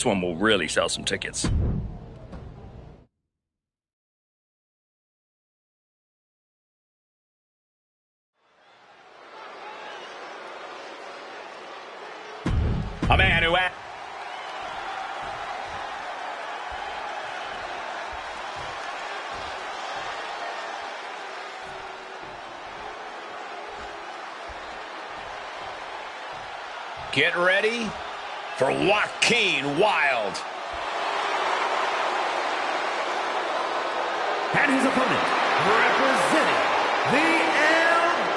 This one will really sell some tickets. A man who get ready for Joaquin Wilde. And his opponent, representing the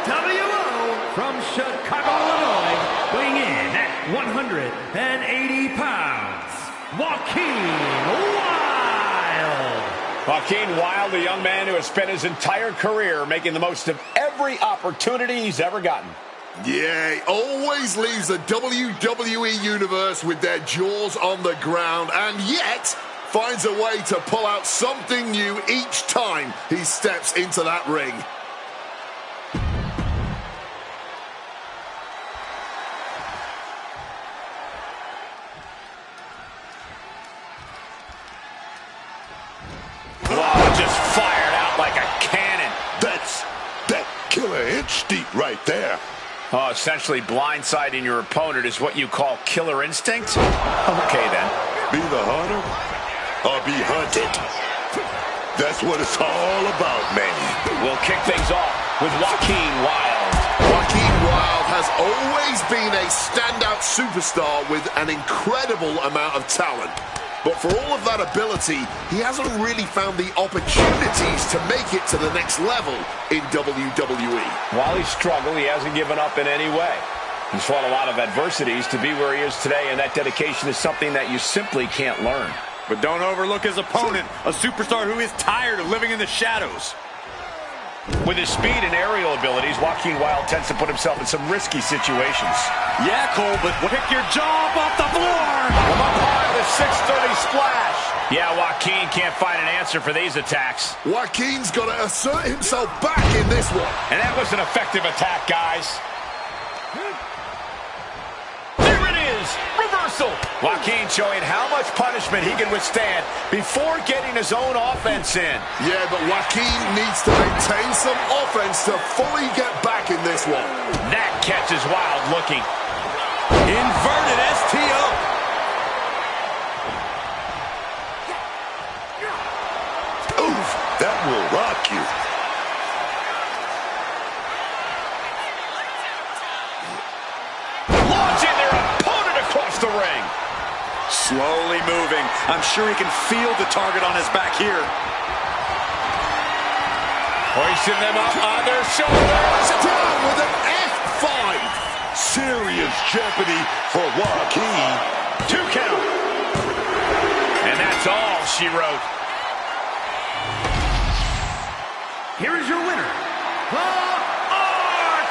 LWO from Chicago, Illinois, weighing in at 180 pounds, Joaquin Wilde. Joaquin Wilde, a young man who has spent his entire career making the most of every opportunity he's ever gotten. Yeah, he always leaves the WWE Universe with their jaws on the ground, and yet finds a way to pull out something new each time he steps into that ring. Wow, just fired out like a cannon. That's that killer instinct right there. Oh, essentially blindsiding your opponent is what you call killer instinct? Okay, then. Be the hunter or be hunted. That's what it's all about, man. We'll kick things off with Joaquin Wilde. Joaquin Wilde has always been a standout superstar with an incredible amount of talent. But for all of that ability, he hasn't really found the opportunities to make it to the next level in WWE. While he's struggled, he hasn't given up in any way. He's fought a lot of adversities to be where he is today, and that dedication is something that you simply can't learn. But don't overlook his opponent, a superstar who is tired of living in the shadows. With his speed and aerial abilities, Joaquin Wilde tends to put himself in some risky situations. Yeah, Cole, but pick your jaw up off the floor! From up high, the 630 splash. Yeah, Joaquin can't find an answer for these attacks. Joaquin's got to assert himself back in this one. And that was an effective attack, guys. There it is! Reversal! Joaquin showing how much punishment he can withstand before getting his own offense in. Yeah, but Joaquin needs to maintain some offense to fully get back in this one. That catches Wilde looking. Inverted STO. Oof, that will rock you. Launching their opponent across the ring. Slowly moving. I'm sure he can feel the target on his back here. Hoisting them up on their shoulders. Down with an F5. Serious jeopardy for Joaquin. 2 count. And that's all she wrote. Here is your winner, the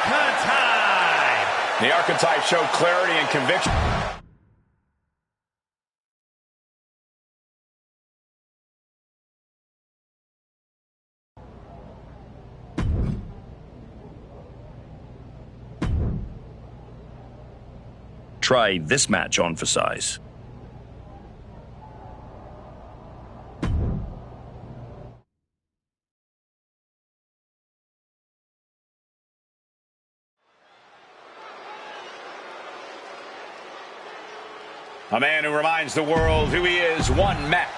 Archetype. The Archetype showed clarity and conviction. Try this match on for size. A man who reminds the world who he is, one match.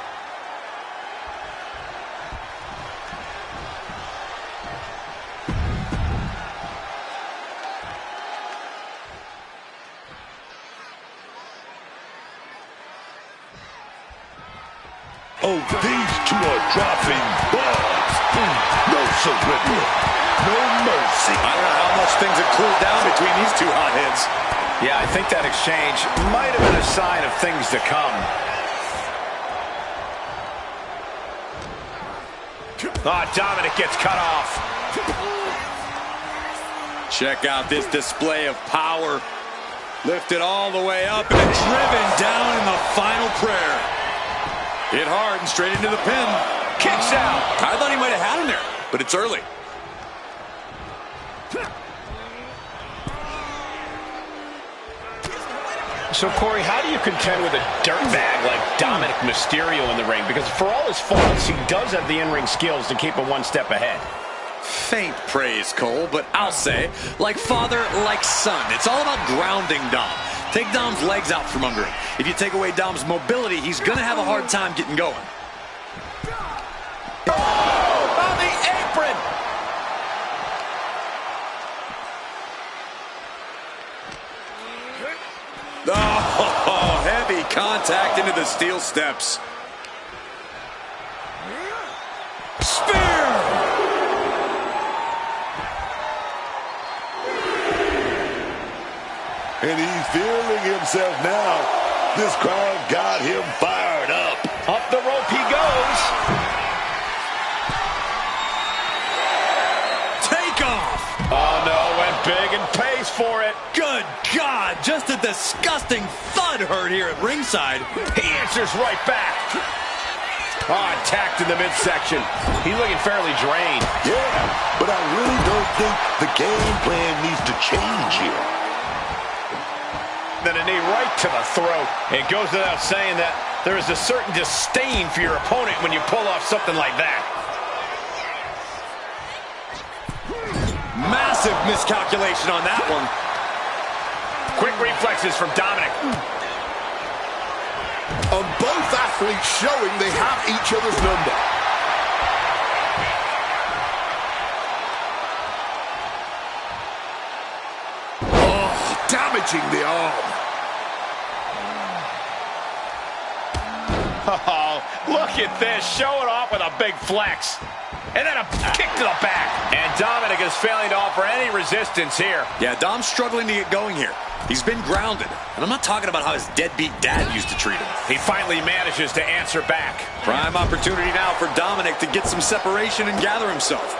Oh, these two are dropping bombs. No surrender. No mercy. I don't know how much things have cooled down between these two hotheads. Yeah, I think that exchange might have been a sign of things to come. Oh, Dominic gets cut off. Check out this display of power. Lifted all the way up and driven down in the final prayer. Hit hard and straight into the pin. Kicks out. I thought he might have had him there, but it's early. So, Corey, how do you contend with a dirtbag like Dominic Mysterio in the ring? Because for all his faults, he does have the in-ring skills to keep him one step ahead. Faint praise, Cole, but I'll say, like father, like son. It's all about grounding Dom. Take Dom's legs out from under him. If you take away Dom's mobility, he's going to have a hard time getting going. Oh, on the apron! Oh, heavy contact into the steel steps. Spear! And he's feeling himself now. This crowd got him fired up. Up the rope he goes. Take off! Oh, no, went big and pays for it. Good God, just a disgusting thud heard here at ringside. He answers right back. Oh, attacked in the midsection. He's looking fairly drained. Yeah, but I really don't think the game plan needs to change here. Then a knee right to the throat. It goes without saying that there is a certain disdain for your opponent when you pull off something like that. Massive miscalculation on that one. Quick reflexes from Dominic. And both athletes showing they have each other's number. Oh, damaging the arm. Oh, look at this. Showing off with a big flex. And then a kick to the back. And Dominic is failing to offer any resistance here. Yeah, Dom's struggling to get going here. He's been grounded. And I'm not talking about how his deadbeat dad used to treat him. He finally manages to answer back. Prime opportunity now for Dominic to get some separation and gather himself.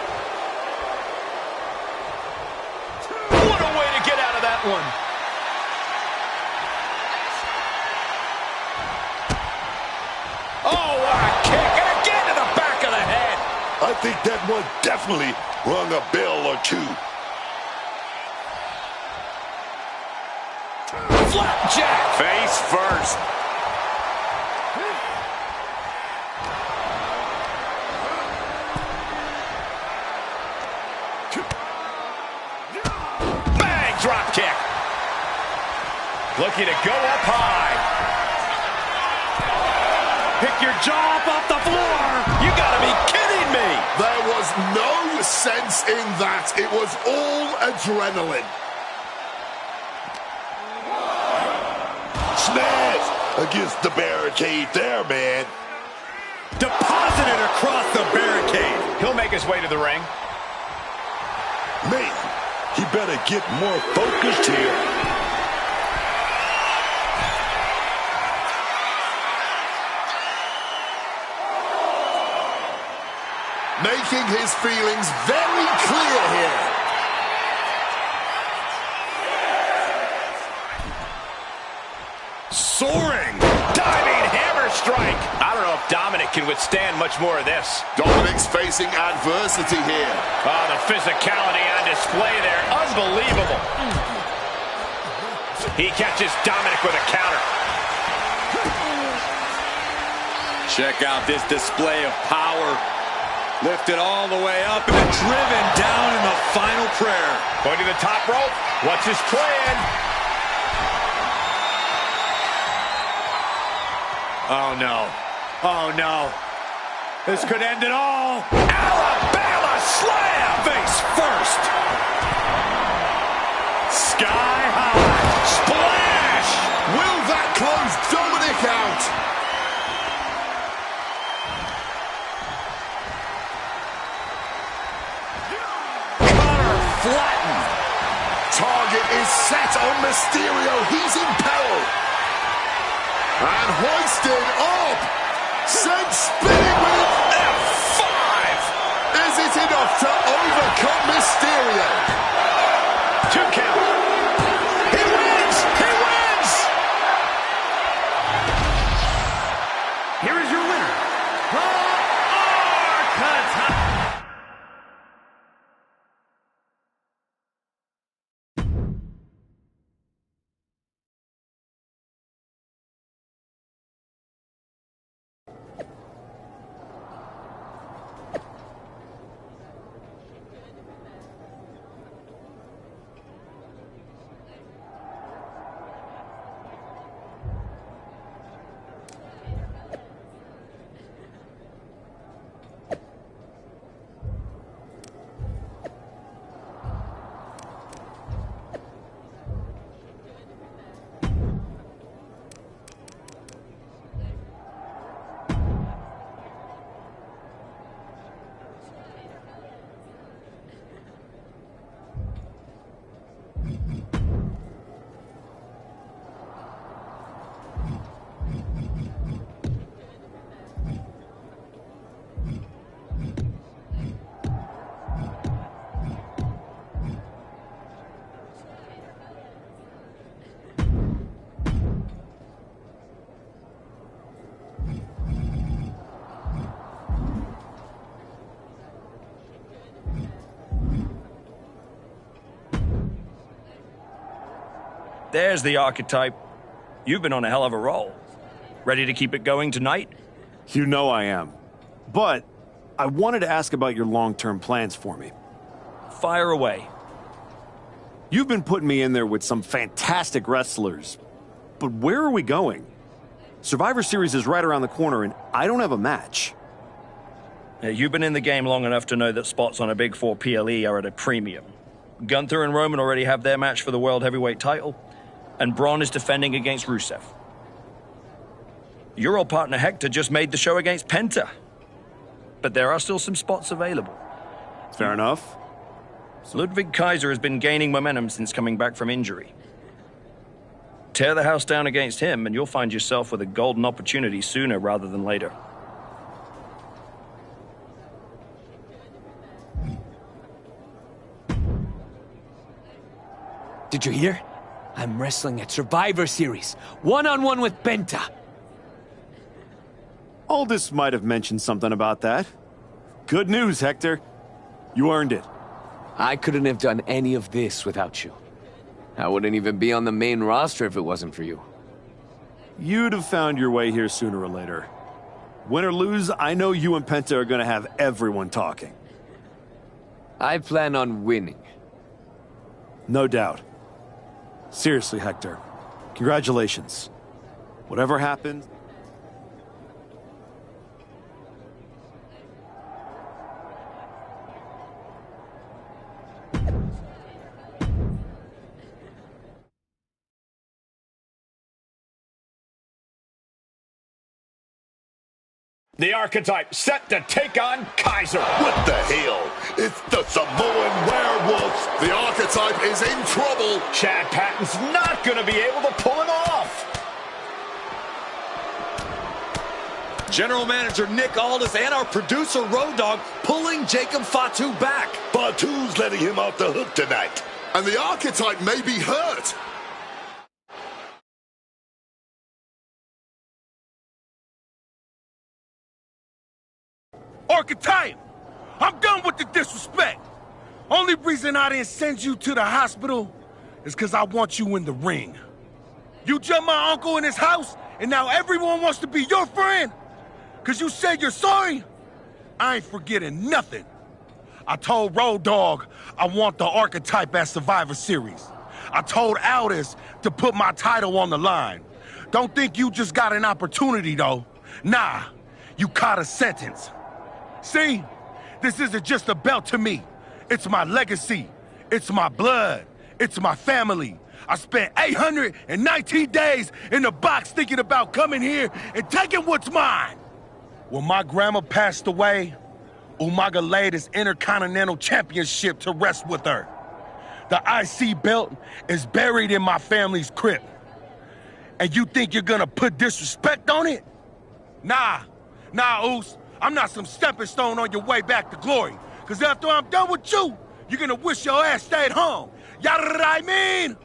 What a way to get out of that one. Oh, what a kick. And again to the back of the head. I think that one definitely rung a bell or two. Flapjack. Face first. Bang, drop kick. Looking to go up high. Pick your jaw up off the floor. You gotta be kidding me. There was no sense in that. It was all adrenaline. Smash against the barricade there, man. Deposited across the barricade. He'll make his way to the ring. Man, he better get more focused here. Making his feelings very clear here. Soaring. Diving hammer strike. I don't know if Dominic can withstand much more of this. Dominic's facing adversity here. Oh, the physicality on display there. Unbelievable. He catches Dominic with a counter. Check out this display of power. Lifted all the way up and then driven down in the final prayer. Going to the top rope. What's his plan? Oh, no. Oh, no. This could end it all. Alabama slam. Face first. Sky high. Splash. Will that close Dominic out? Flattened. Target is set on Mysterio. He's in peril. And hoisted up. Sent spinning with F5. Is it enough to overcome Mysterio? 2 count. He wins. He wins. Here is your winner, the Arcata. There's the archetype. You've been on a hell of a roll. Ready to keep it going tonight? You know I am. But I wanted to ask about your long-term plans for me. Fire away. You've been putting me in there with some fantastic wrestlers. But where are we going? Survivor Series is right around the corner, and I don't have a match. You've been in the game long enough to know that spots on a Big Four PLE are at a premium. Gunther and Roman already have their match for the World Heavyweight title, and Braun is defending against Rusev. Your old partner Hector just made the show against Penta. But there are still some spots available. Fair enough. Ludwig Kaiser has been gaining momentum since coming back from injury. Tear the house down against him, and you'll find yourself with a golden opportunity sooner rather than later. Did you hear? I'm wrestling at Survivor Series, one-on-one with Penta. Aldis might have mentioned something about that. Good news, Hector. You earned it. I couldn't have done any of this without you. I wouldn't even be on the main roster if it wasn't for you. You'd have found your way here sooner or later. Win or lose, I know you and Penta are gonna have everyone talking. I plan on winning. No doubt. Seriously, Hector. Congratulations. Whatever happens... The archetype set to take on Kaiser. What the hell? It's the Samoan werewolf. The archetype is in trouble. Chad Patton's not going to be able to pull him off. General Manager Nick Aldis and our producer Road Dogg pulling Jacob Fatu back. Fatu's letting him off the hook tonight. And the archetype may be hurt. Archetype! I'm done with the disrespect. Only reason I didn't send you to the hospital is because I want you in the ring. You jumped my uncle in his house, and now everyone wants to be your friend? Because you said you're sorry? I ain't forgetting nothing. I told Road Dogg I want the archetype at Survivor Series. I told Aldis to put my title on the line. Don't think you just got an opportunity, though. Nah, you caught a sentence. See, this isn't just a belt to me. It's my legacy. It's my blood. It's my family. I spent 819 days in the box thinking about coming here and taking what's mine. When my grandma passed away, Umaga laid his Intercontinental Championship to rest with her. The IC belt is buried in my family's crypt. And you think you're gonna put disrespect on it? Nah, Oos. I'm not some stepping stone on your way back to glory. Because after I'm done with you, you're gonna wish your ass stayed home. You know what I mean?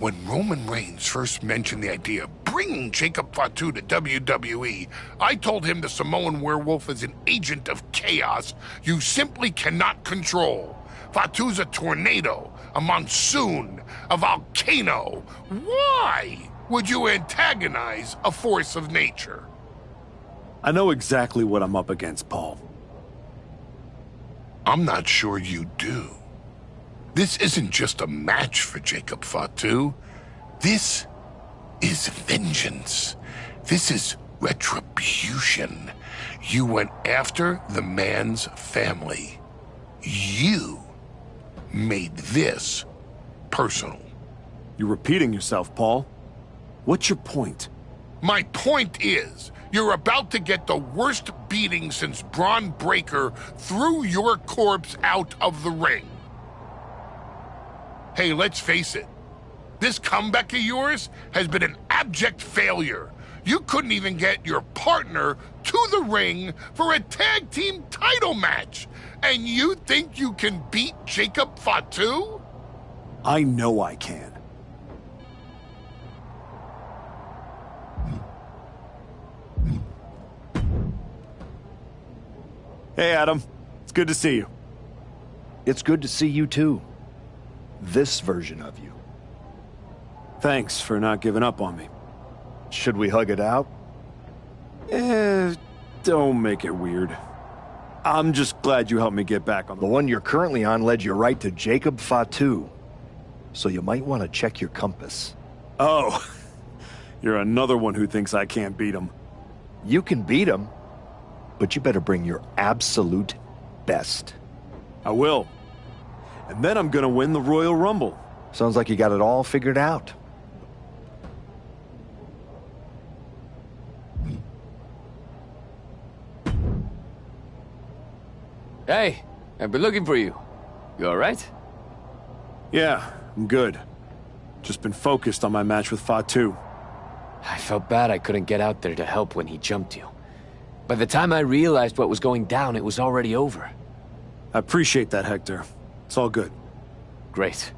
When Roman Reigns first mentioned the idea of bringing Jacob Fatu to WWE, I told him the Samoan werewolf is an agent of chaos you simply cannot control. Fatu's a tornado, a monsoon, a volcano. Why would you antagonize a force of nature? I know exactly what I'm up against, Paul. I'm not sure you do. This isn't just a match for Jacob Fatu. This is vengeance. This is retribution. You went after the man's family. You made this personal. You're repeating yourself, Paul. What's your point? My point is, you're about to get the worst beating since Braun Breaker threw your corpse out of the ring. Hey, let's face it. This comeback of yours has been an abject failure. You couldn't even get your partner to the ring for a tag team title match. And you think you can beat Jacob Fatu? I know I can. Hey, Adam. It's good to see you. It's good to see you, too. This version of you. Thanks for not giving up on me. Should we hug it out? Don't make it weird. I'm just glad you helped me get back on The one you're currently on led you right to Jacob Fatu. So you might want to check your compass. Oh, you're another one who thinks I can't beat him. You can beat him, but you better bring your absolute best. I will. And then I'm gonna win the Royal Rumble. Sounds like you got it all figured out. Hey, I've been looking for you. You all right? Yeah, I'm good. Just been focused on my match with Fatu. I felt bad I couldn't get out there to help when he jumped you. By the time I realized what was going down, it was already over. I appreciate that, Hector. It's all good. Great.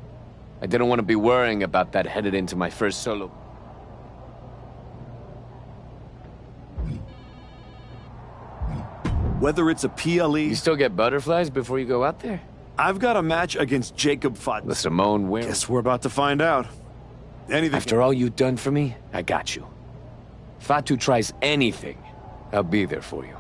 I didn't want to be worrying about that headed into my first solo. Whether it's a PLE... You still get butterflies before you go out there? I've got a match against Jacob Fatu. The Samoan Werewolf. Guess we're about to find out. Anything... After all you've done for me, I got you. Fatu tries anything, I'll be there for you.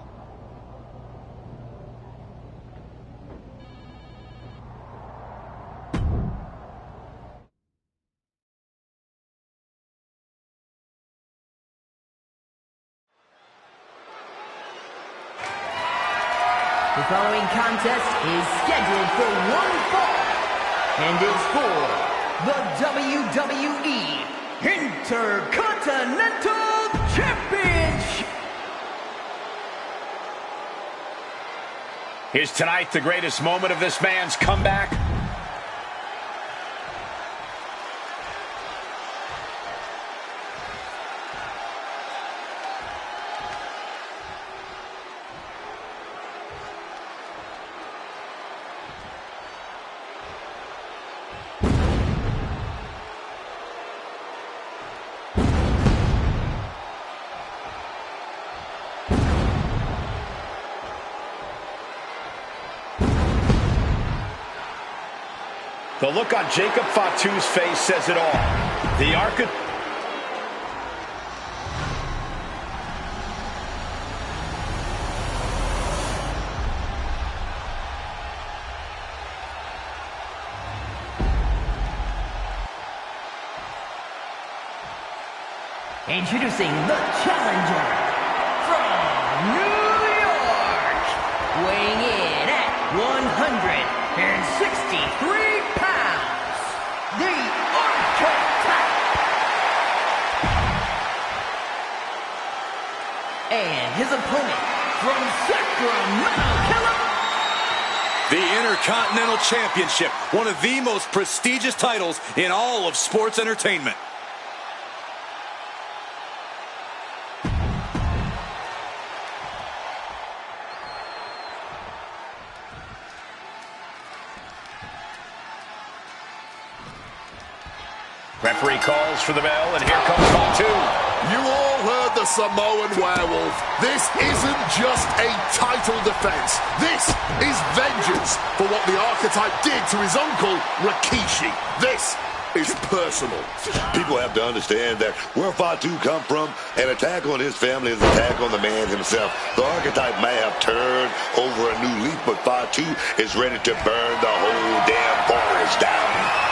The following contest is scheduled for one fall, and it's for the WWE Intercontinental Championship. Is tonight the greatest moment of this man's comeback? The look on Jacob Fatu's face says it all. The architect... Introducing the challenger from New York, weighing in at 163 pounds, the Architect. And his opponent from Sacramento, California. The Intercontinental Championship, one of the most prestigious titles in all of sports entertainment. Referee calls for the bell, and here comes Fatu. You all heard the Samoan Werewolf. This isn't just a title defense. This is vengeance for what the Archetype did to his uncle, Rikishi. This is personal. People have to understand that where Fatu come from, an attack on his family is an attack on the man himself. The Archetype may have turned over a new leaf, but Fatu is ready to burn the whole damn forest down.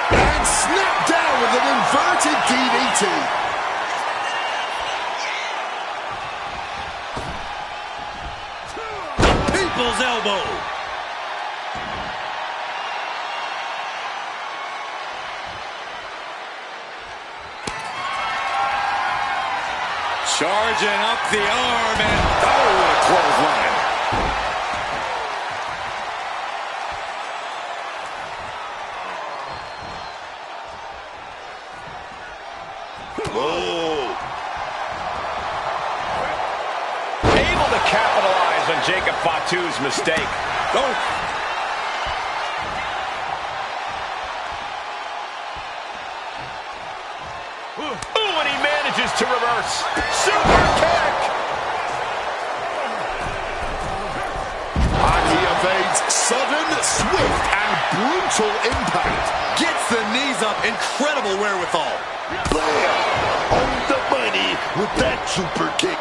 And snap down with an inverted DDT. People's elbow. Charging up the arm, and oh, what a clothesline. Oh. Able to capitalize on Jacob Fatu's mistake. Oh. Ooh, and he manages to reverse. Super kick! And he evades sudden, swift, and brutal impact. Gets the knees up. Incredible wherewithal. Bam! On the money with that super kick.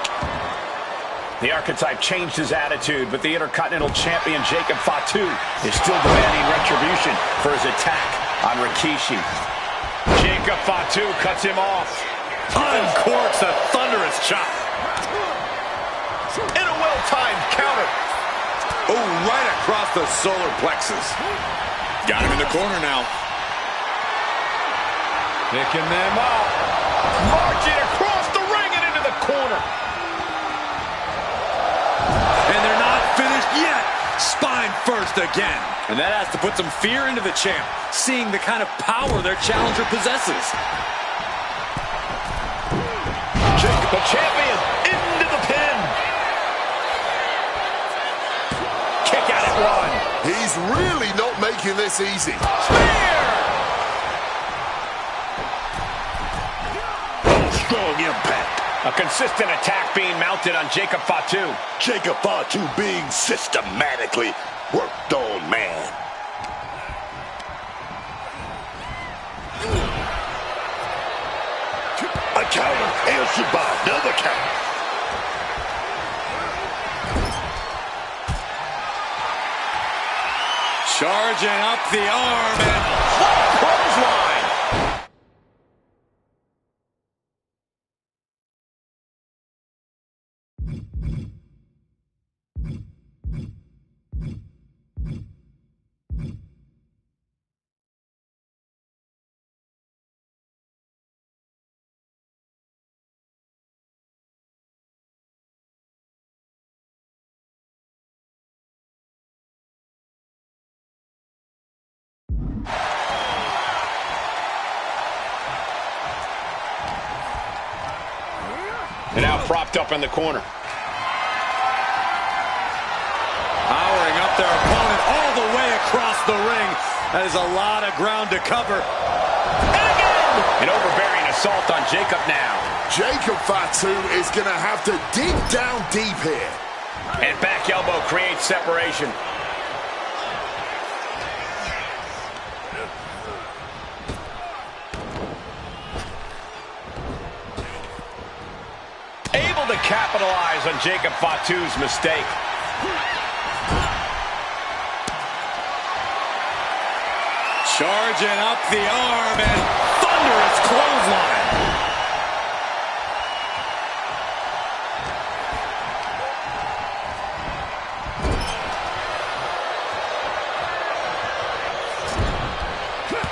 The Archetype changed his attitude, but the Intercontinental Champion Jacob Fatu is still demanding retribution for his attack on Rikishi. Jacob Fatu cuts him off. Uncorks a thunderous chop. And a well-timed counter. Oh, right across the solar plexus. Got him in the corner now. Picking them up. Marching across the ring and into the corner. And they're not finished yet. Spine first again. And that has to put some fear into the champ, seeing the kind of power their challenger possesses. Jacob, the champion, into the pin. Kick out at one. He's really not making this easy. Spear! Strong impact. A consistent attack being mounted on Jacob Fatu. Jacob Fatu being systematically worked on, man. A counter answered by another counter. Charging up the arm and Clothesline. And now propped up in the corner. powering up their opponent all the way across the ring. That is a lot of ground to cover. And again! An overbearing assault on Jacob now. Jacob Fatu is going to have to dig down deep here. And back elbow creates separation. Able to capitalize on Jacob Fatu's mistake. Charging up the arm and thunderous clothesline.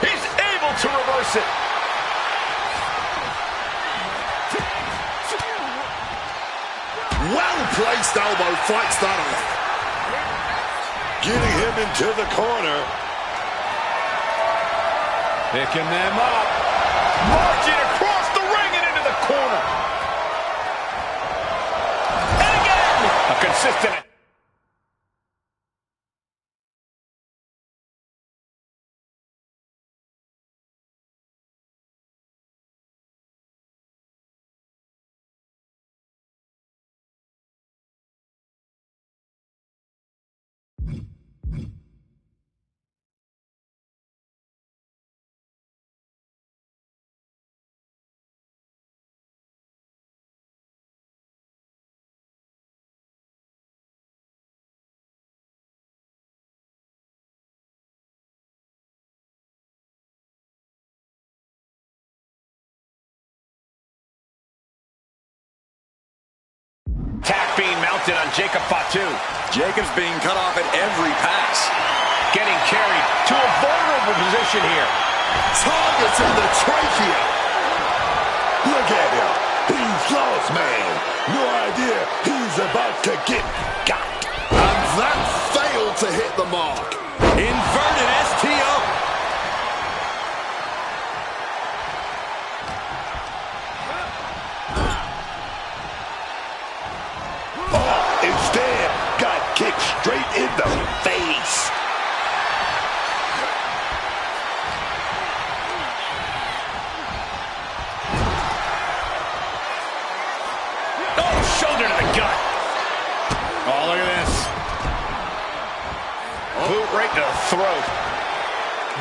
He's able to reverse it. Well-placed elbow fights that off. Getting him into the corner. Picking them up. Marching across the ring and into the corner. And again! A consistent... Attack being mounted on Jacob Fatu. Jacob's being cut off at every pass. Getting carried to a vulnerable position here. Targeting the trachea. Look at him. He's flawless man. No idea he's about to get got. And that failed to hit the mark. Inverted STO. Instead, got kicked straight in the face. Oh, shoulder to the gut. Oh, look at this. Boot right to the throat.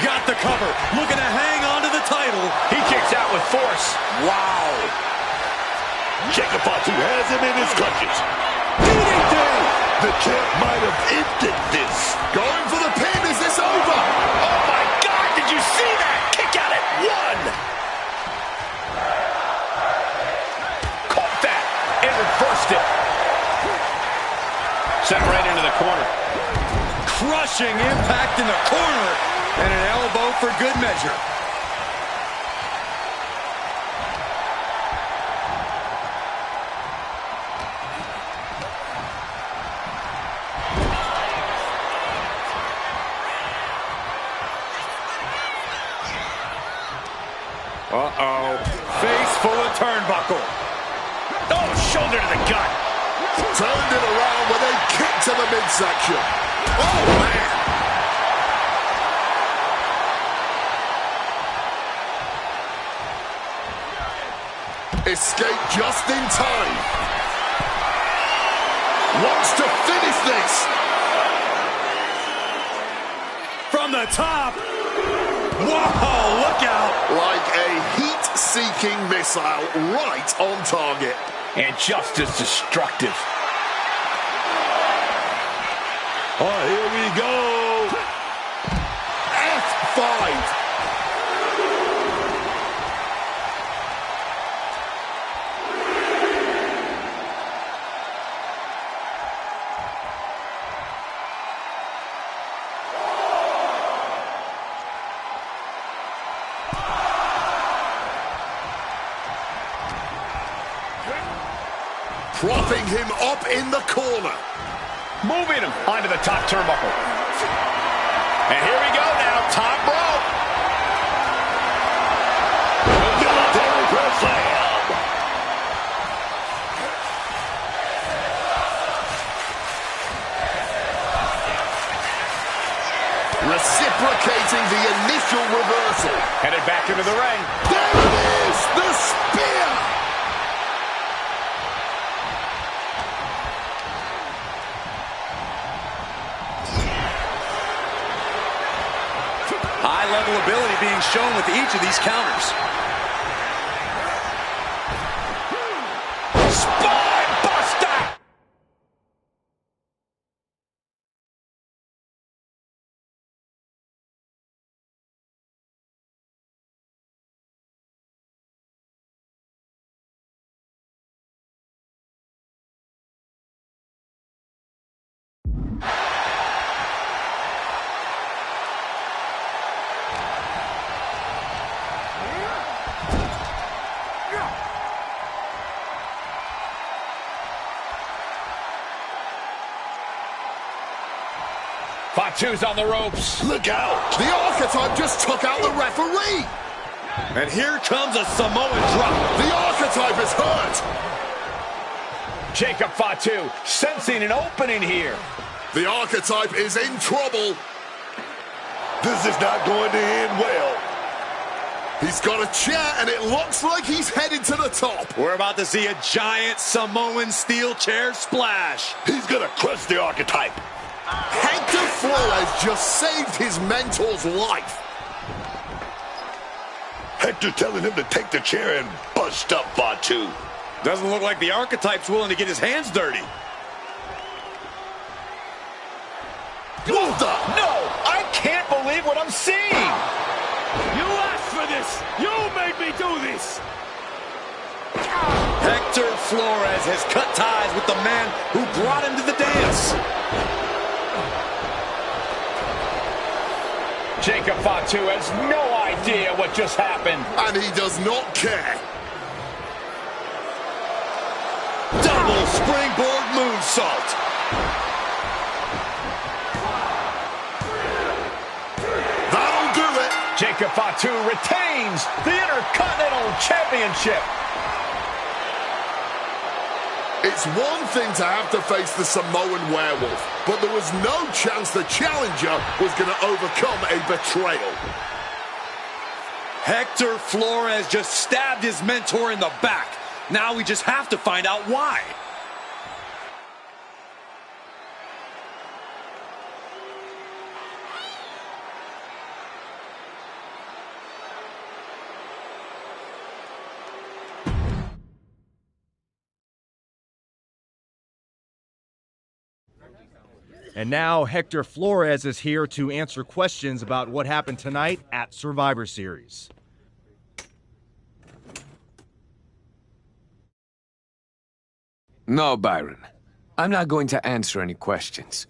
Got the cover. Looking to hang on to the title. He kicks out with force. Wow. Jacob Fatu has him in his clutches. DDT! The champ might have ended this. Going for the pin. Is this over? Oh, my God. Did you see that? Kick out at one. Caught that and reversed it. Sent right into the corner. Crushing impact in the corner. And an elbow for good measure. Uh-oh. Face full of turnbuckle. Oh, shoulder to the gut. Turned it around with a kick to the midsection. Oh, man. Escape just in time. Wants to finish this. From the top. Whoa, look out. Like a heat-seeking missile right on target. And just as destructive. Oh, here we go. F5. Propping him up in the corner. Moving him onto the top turnbuckle. And here we go now, top rope. Military press slam. Reciprocating the initial reversal. Headed back into the ring. There it is, the spear. High-level ability being shown with each of these counters. Spine buster! Fatu's on the ropes. Look out. The Archetype just took out the referee. And here comes a Samoan drop. The Archetype is hurt. Jacob Fatu sensing an opening here. The Archetype is in trouble. This is not going to end well. He's got a chair, and it looks like he's headed to the top. We're about to see a giant Samoan steel chair splash. He's going to crush the Archetype. Hector Flores just saved his mentor's life. Hector telling him to take the chair and bust up Fatu. Doesn't look like the Archetype's willing to get his hands dirty. What the? No, I can't believe what I'm seeing. You asked for this. You made me do this. Hector Flores has cut ties with the man who brought him to the dance. Jacob Fatu has no idea what just happened. And he does not care. springboard moonsault. That'll do it. Jacob Fatu retains the Intercontinental Championship. It's one thing to have to face the Samoan Werewolf, but there was no chance the challenger was going to overcome a betrayal. Hector Flores just stabbed his mentor in the back. Now we just have to find out why. And now Hector Flores is here to answer questions about what happened tonight at Survivor Series. No, Byron. I'm not going to answer any questions.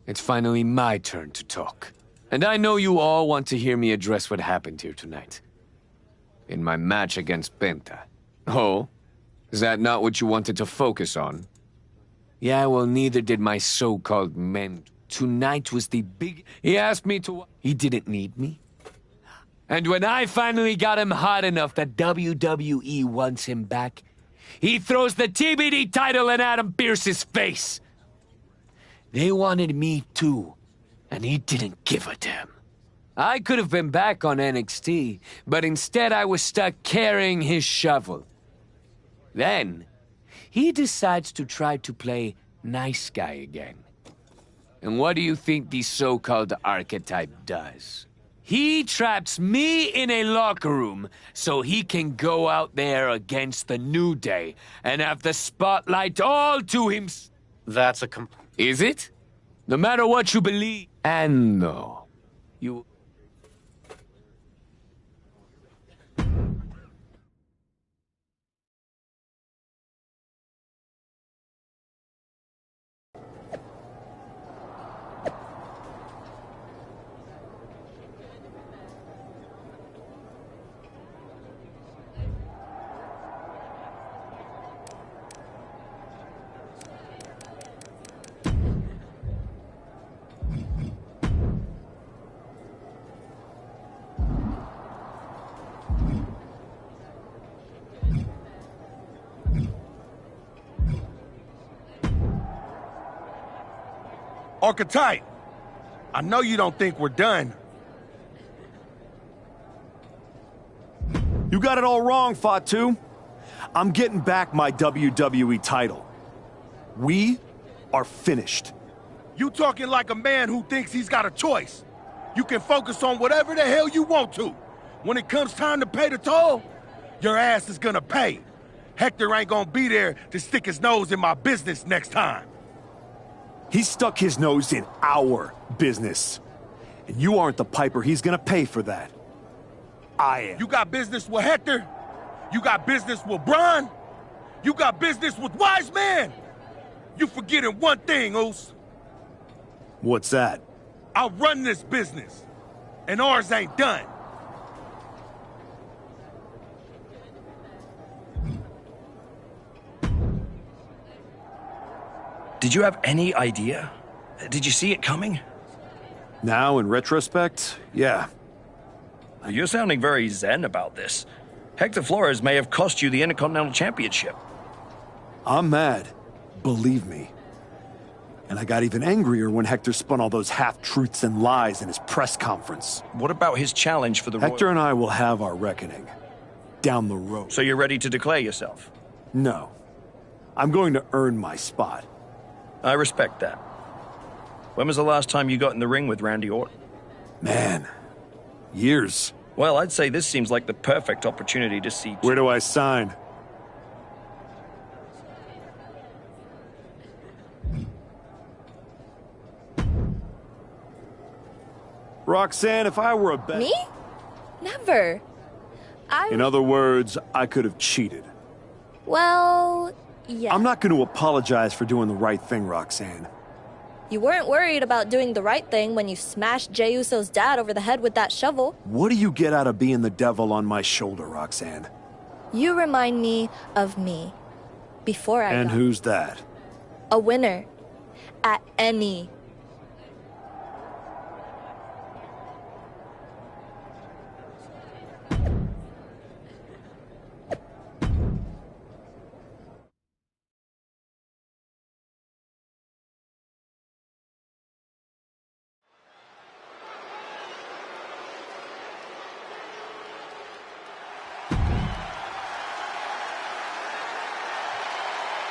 It's finally my turn to talk. And I know you all want to hear me address what happened here tonight. In my match against Penta. Oh? Is that not what you wanted to focus on? Yeah, well, neither did my so-called men. Tonight was the big... He asked me to... He didn't need me. And when I finally got him hot enough that WWE wants him back, he throws the TBD title in Adam Pearce's face. They wanted me too, and he didn't give a damn. I could have been back on NXT, but instead I was stuck carrying his shovel. Then, he decides to try to play nice guy again. And what do you think the so-called archetype does? He traps me in a locker room so he can go out there against the New Day and have the spotlight all to him. That's a Is it? No matter what you believe. And no. You... Archetype, I know you don't think we're done. You got it all wrong, Fatu. I'm getting back my WWE title. We are finished. You talking like a man who thinks he's got a choice. You can focus on whatever the hell you want to. When it comes time to pay the toll, your ass is gonna pay. Hector ain't gonna be there to stick his nose in my business next time. He stuck his nose in our business. And you aren't the piper he's gonna pay for that. I am. You got business with Hector? You got business with Braun? You got business with Wise Man? You forgetting one thing, Oos. What's that? I run this business, and ours ain't done. Did you have any idea? Did you see it coming? Now, in retrospect, yeah. You're sounding very zen about this. Hector Flores may have cost you the Intercontinental Championship. I'm mad. Believe me. And I got even angrier when Hector spun all those half-truths and lies in his press conference. What about his challenge for the Hector and I will have our reckoning. Down the road. So you're ready to declare yourself? No. I'm going to earn my spot. I respect that. When was the last time you got in the ring with Randy Orton? Man. Years. Well, I'd say this seems like the perfect opportunity to see... Where do I sign? Roxanne, if I were a bet... Me? Never. In other words, I could have cheated. Well, yeah. I'm not going to apologize for doing the right thing, Roxanne. You weren't worried about doing the right thing when you smashed Jey Uso's dad over the head with that shovel. What do you get out of being the devil on my shoulder, Roxanne? You remind me of me. Before I And got... who's that? a winner at any.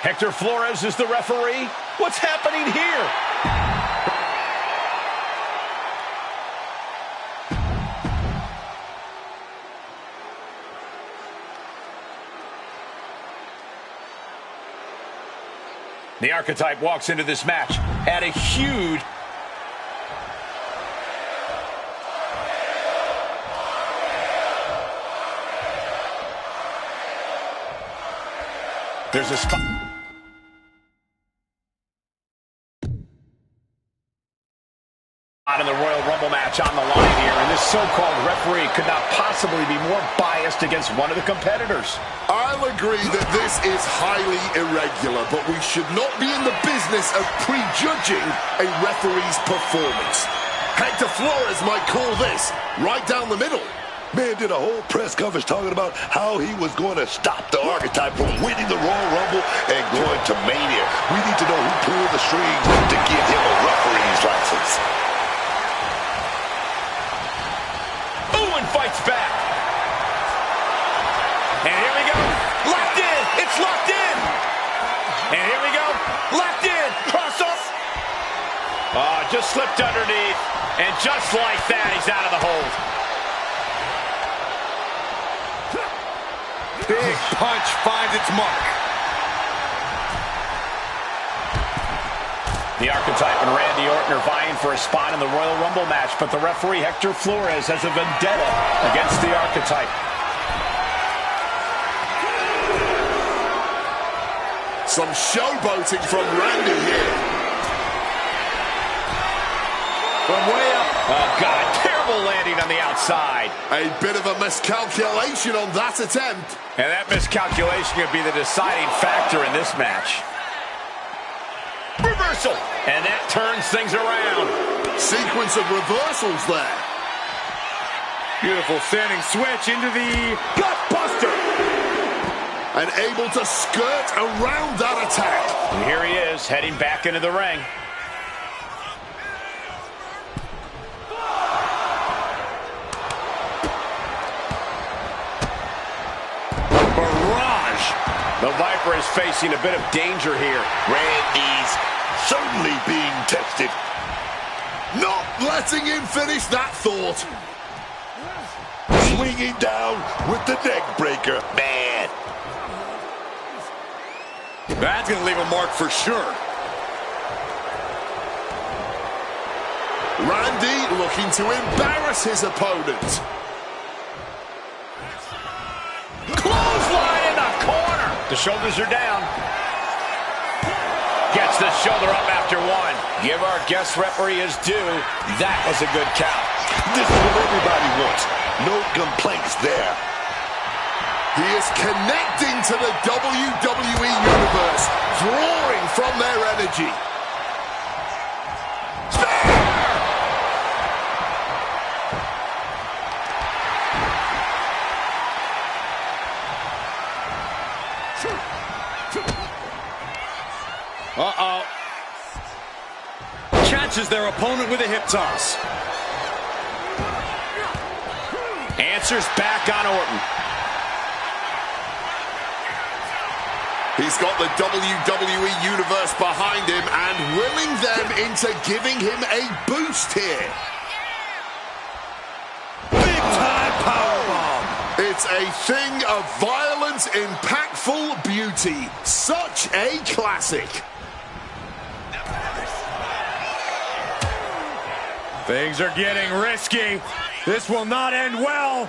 Hector Flores is the referee. What's happening here? The Archetype walks into this match at a huge... There's a spot... in the Royal Rumble match on the line here, and this so-called referee could not possibly be more biased against one of the competitors. I'll agree that this is highly irregular, but we should not be in the business of prejudging a referee's performance. Hector Flores might call this right down the middle. Man did a whole press conference talking about how he was going to stop the Archetype from winning the Royal Rumble and going to Mania. We need to know who pulled the strings to give him a referee's license. Fights back. And here we go. Locked in. It's locked in. And here we go. Locked in. Cross up. Oh, just slipped underneath. And just like that, he's out of the hold. Big punch finds its mark. The Archetype and Randy Orton are vying for a spot in the Royal Rumble match, but the referee, Hector Flores, has a vendetta against the Archetype. Some showboating from Randy here. From way up. Oh, God, terrible landing on the outside. A bit of a miscalculation on that attempt. And that miscalculation could be the deciding factor in this match. Reversal, and that turns things around. Sequence of reversals there. Beautiful standing switch into the Gutbuster. And able to skirt around that attack. And here he is, heading back into the ring. Barrage. The Viper is facing a bit of danger here. Randy's certainly being tested. Not letting him finish that thought. Swinging down with the neck breaker. Man. That's going to leave a mark for sure. Randy looking to embarrass his opponent. Clothesline in the corner. The shoulders are down. Gets the shoulder up after one. Give our guest referee his due. That was a good count. This is what everybody wants. No complaints there. He is connecting to the WWE Universe, drawing from their energy. Uh-oh. Catches their opponent with a hip toss. Answers back on Orton. He's got the WWE Universe behind him and willing them into giving him a boost here. Big time powerbomb. It's a thing of violent, impactful beauty. Such a classic. Things are getting risky. This will not end well.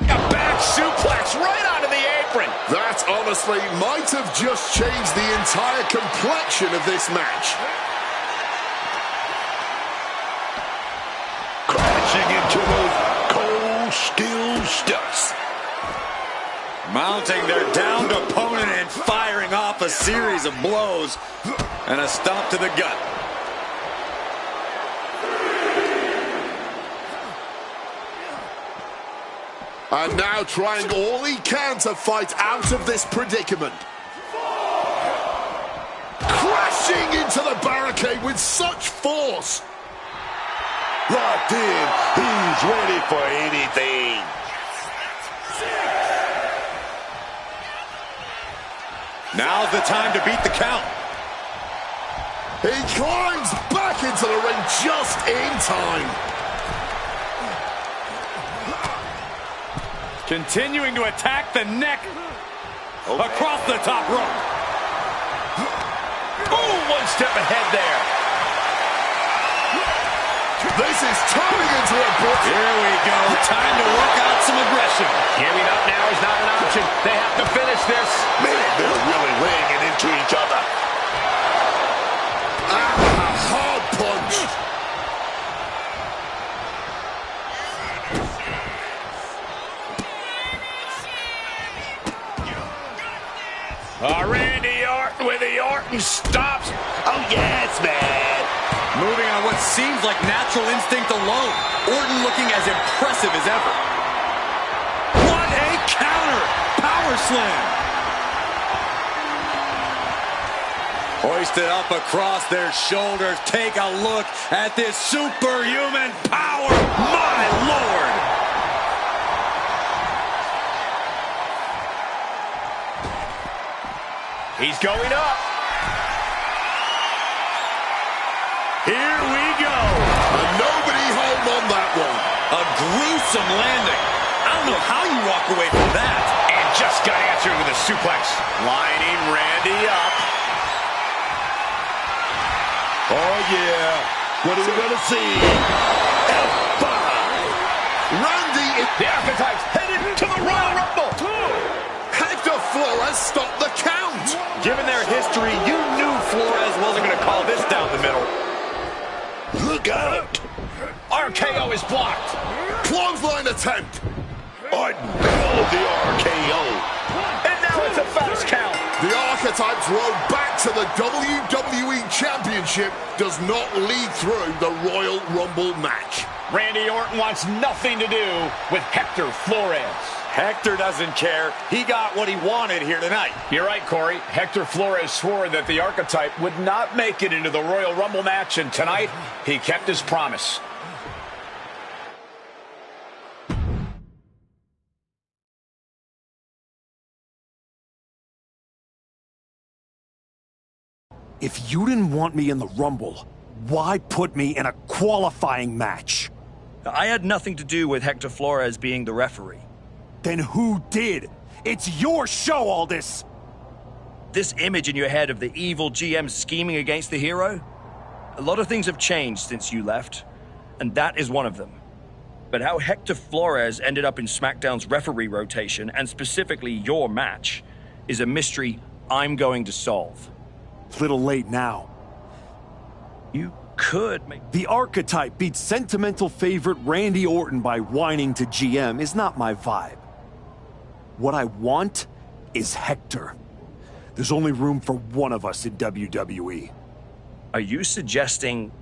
A back suplex right onto the apron. That honestly might have just changed the entire complexion of this match. Crashing into those cold steel steps. Mounting their downed opponent and firing off a series of blows and a stomp to the gut. And now trying all he can to fight out of this predicament. Crashing into the barricade with such force. Locked in. He's ready for anything. Now's the time to beat the count. He climbs back into the ring just in time. Continuing to attack the neck across the top rope. Oh, one step ahead there. This is turning into a book. Here we go. Time to work out some aggression. Giving up now is not an option. They have to finish this. Man, they're really laying it into each other. Hard punch. Randy Orton with the Orton stops. Oh, yes, man. Moving on what seems like natural instinct alone. Orton looking as impressive as ever. What a counter! Power slam! Hoisted up across their shoulders. Take a look at this superhuman power. My Lord! He's going up. Here we go. And nobody home on that one. A gruesome landing. I don't know how you walk away from that. And just got answered with a suplex. Lining Randy up. Oh, yeah. What are we going to see? F5. Randy is... The Archetypes headed to the Royal Rumble. Hector Flores stopped the count. Given their history, you knew Flores wasn't going to call this down the middle. Look out. RKO is blocked. Clothesline attempt. Orton called the RKO. And now it's a fast count. The Archetypes road back to the WWE Championship does not lead through the Royal Rumble match. Randy Orton wants nothing to do with Hector Flores. Hector doesn't care. He got what he wanted here tonight. You're right, Corey. Hector Flores swore that the Archetype would not make it into the Royal Rumble match, and tonight he kept his promise. If you didn't want me in the Rumble, why put me in a qualifying match? I had nothing to do with Hector Flores being the referee. Then who did? It's your show, all this! This image in your head of the evil GM scheming against the hero? A lot of things have changed since you left, and that is one of them. But how Hector Flores ended up in SmackDown's referee rotation, and specifically your match, is a mystery I'm going to solve. Little late now. You could make... The Archetype beat sentimental favorite Randy Orton by whining to GM is not my vibe. What I want is Hector. There's only room for one of us in WWE. Are you suggesting...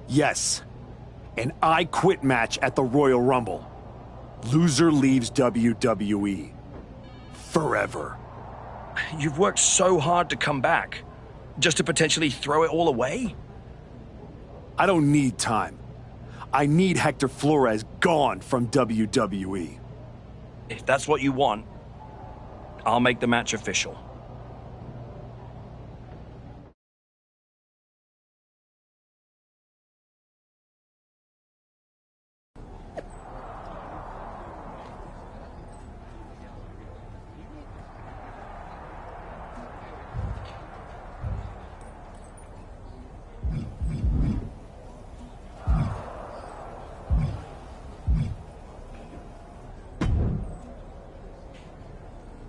Yes. An I Quit match at the Royal Rumble. Loser leaves WWE. Forever. You've worked so hard to come back, just to potentially throw it all away? I don't need time. I need Hector Flores gone from WWE. If that's what you want, I'll make the match official.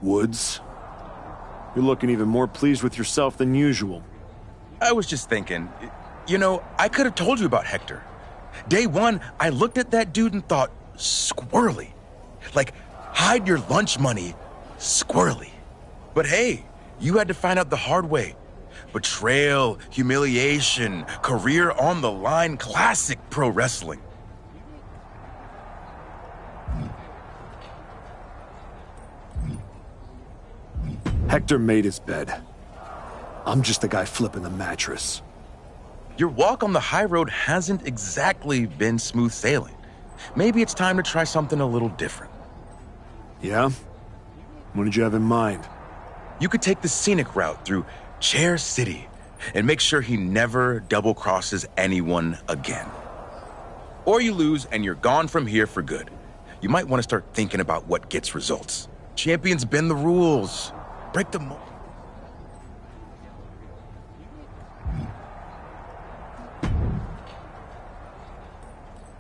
Woods, you're looking even more pleased with yourself than usual. I was just thinking, you know, I could have told you about Hector. Day one, I looked at that dude and thought, squirrely. Like, hide your lunch money, squirrely. But hey, You had to find out the hard way. Betrayal, humiliation, career on the line, classic pro wrestling. Hector made his bed. I'm just the guy flipping the mattress. Your walk on the high road hasn't exactly been smooth sailing. Maybe it's time to try something a little different. Yeah? What did you have in mind? You could take the scenic route through Chair City and make sure he never double-crosses anyone again. Or you lose and you're gone from here for good. You might want to start thinking about what gets results. Champions bend the rules. Break the mold.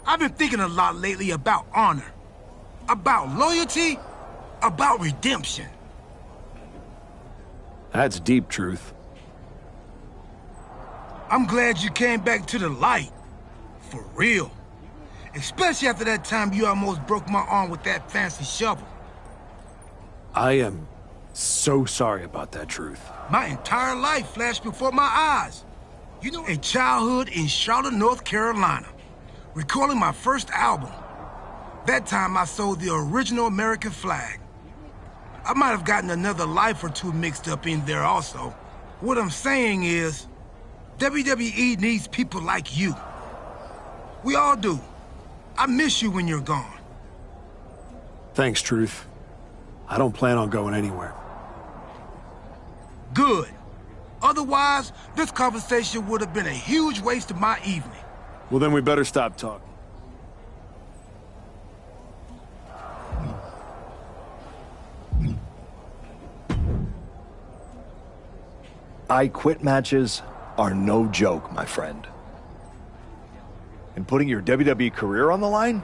I've been thinking a lot lately about honor, about loyalty, about redemption. That's deep, Truth. I'm glad you came back to the light. For real. Especially after that time you almost broke my arm with that fancy shovel. I am so sorry about that, Truth. My entire life flashed before my eyes. You know, a childhood in Charlotte, North Carolina. Recalling my first album. That time I sold the original American flag. I might have gotten another life or two mixed up in there also. What I'm saying is, WWE needs people like you. We all do. I miss you when you're gone. Thanks, Truth. I don't plan on going anywhere. Good. Otherwise, this conversation would have been a huge waste of my evening. Well, then we better stop talking. I quit matches are no joke, my friend. And putting your WWE career on the line?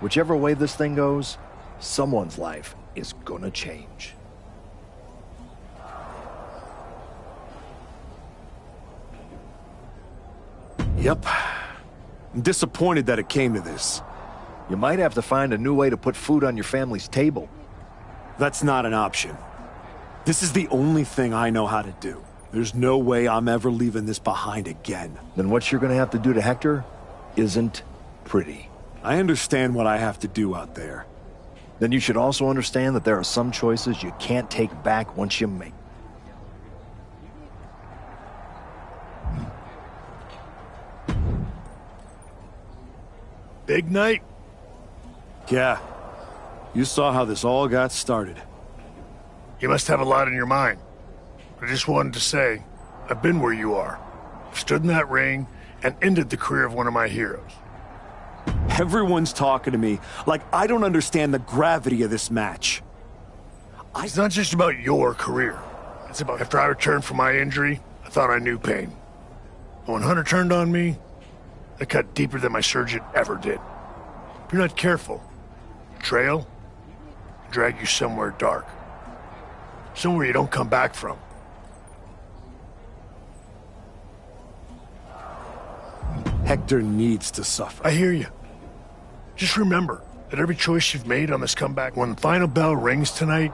Whichever way this thing goes, someone's life is gonna change. Yep. I'm disappointed that it came to this. You might have to find a new way to put food on your family's table. That's not an option. This is the only thing I know how to do. There's no way I'm ever leaving this behind again. Then what you're gonna have to do to Hector isn't pretty. I understand what I have to do out there. Then you should also understand that there are some choices you can't take back once you make. Big night? Yeah. You saw how this all got started. You must have a lot in your mind. I just wanted to say, I've been where you are. Stood in that ring and ended the career of one of my heroes. Everyone's talking to me like I don't understand the gravity of this match. It's not just about your career. It's about after I returned from my injury, I thought I knew pain. But when Hunter turned on me, it cut deeper than my surgeon ever did. If you're not careful, betrayal can drag you somewhere dark. Somewhere you don't come back from. Hector needs to suffer. I hear you. Just remember that every choice you've made on this comeback, when the final bell rings tonight,